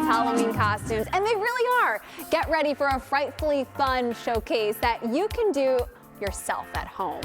Halloween costumes, and they really are. Get ready for a frightfully fun showcase that you can do yourself at home.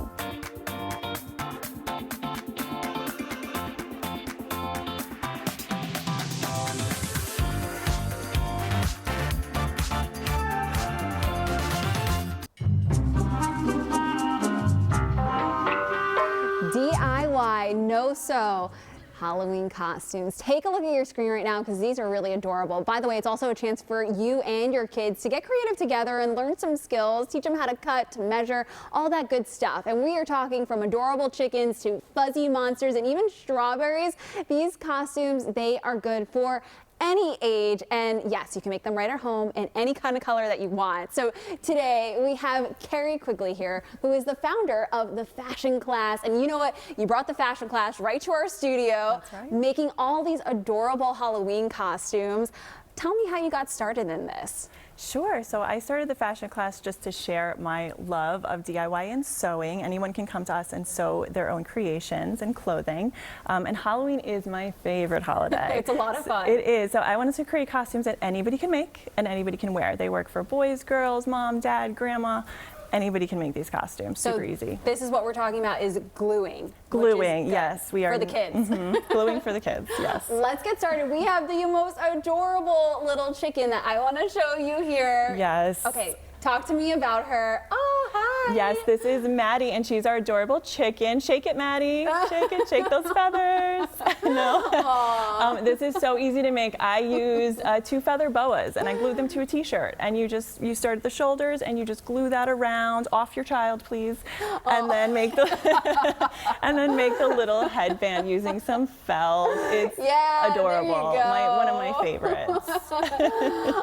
DIY, no sew. Halloween costumes. Take a look at your screen right now because these are really adorable. By the way, it's also a chance for you and your kids to get creative together and learn some skills, teach them how to cut, to measure, all that good stuff. And we are talking from adorable chickens to fuzzy monsters and even strawberries. These costumes, they are good for any age, and yes, you can make them right at home in any kind of color that you want. So today we have Kerri Quigley here, who is the founder of the fashion class. And you know what? You brought the fashion class right to our studio. That's right. Making all these adorable Halloween costumes. Tell me how you got started in this. Sure. So I started the fashion class just to share my love of DIY and sewing. Anyone can come to us and sew their own creations and clothing. And Halloween is my favorite holiday. It's a lot of fun. It is. So I wanted to create costumes that anybody can make and anybody can wear. They work for boys, girls, mom, dad, grandma. Anybody can make these costumes, super easy. This is what we're talking about, is gluing. Gluing, yes. We are. For the kids. Gluing for the kids, yes. Let's get started. We have the most adorable little chicken that I want to show you here. Yes. Okay, talk to me about her. Oh, hi. Yes, this is Maddie, and she's our adorable chicken. Shake it, Maddie. Shake it, shake those feathers. No. This is so easy to make. I use 2 feather boas, and I glue them to a t-shirt. And you start at the shoulders, and you just glue that around, off your child, please, and then make the make the little headband using some felt. It's adorable. One of my favorites.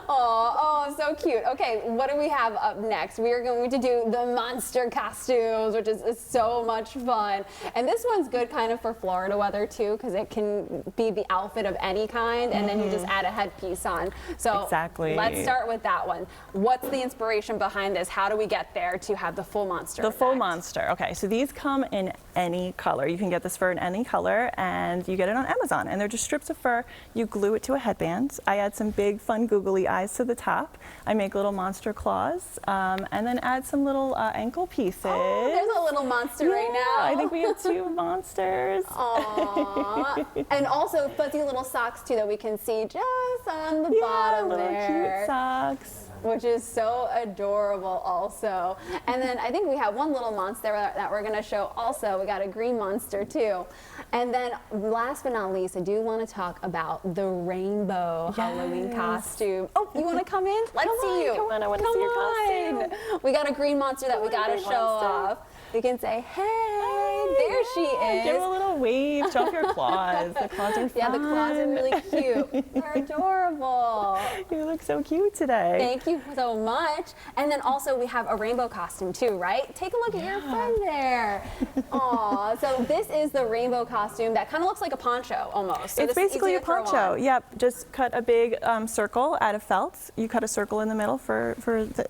Oh, so cute. Okay, what do we have up next? We are going to do the monster costumes, which is so much fun. And this one's good kind of for Florida weather too, because it can be the outfit of any kind, and then you just add a headpiece on. So exactly. Let's start with that one. What's the inspiration behind this? How do we get there to have the full monster The effect? full monster. Okay, so these come in any color. You can get this fur in any color, and you get it on Amazon. And they're just strips of fur. You glue it to a headband. I add some big, fun, googly eyes to the top. I make little monster claws, and then add some little ankle pieces. Oh, there's a little monster right now. I think we have 2 monsters. Aww. And also fuzzy little socks too that we can see just on the bottom little there. Cute socks. Which is so adorable also. And then I think we have one little monster that we're gonna show also. We got a green monster too. And then last but not least, I do want to talk about the rainbow Halloween costume. Oh, you want to come in? Let's see you. Come on, I want to see your costume. We got a green monster that we got to show off. You can say, hey, there she is. Give her a little wave. Show off your claws. The claws are fun. Yeah, the claws are really cute. They're adorable. You look so cute today. Thank you so much. And then also we have a rainbow costume too, right? Take a look at your friend there. Aw, so this is the rainbow costume that kind of looks like a poncho almost. So it's basically a poncho. Yep, just cut a big circle out of felt. You cut a circle in the middle for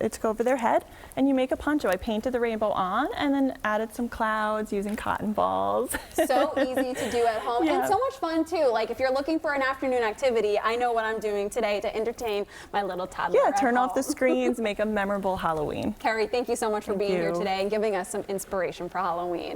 it to go over their head, and you make a poncho. I painted the rainbow on and then added some clouds using cotton balls. So easy to do at home and so much fun too. Like if you're looking for an afternoon activity, I know what I'm doing today to entertain my little toddler. Yeah, turn off the screens, make a memorable Halloween. Kerri, thank you so much for being here today and giving us some inspiration for Halloween.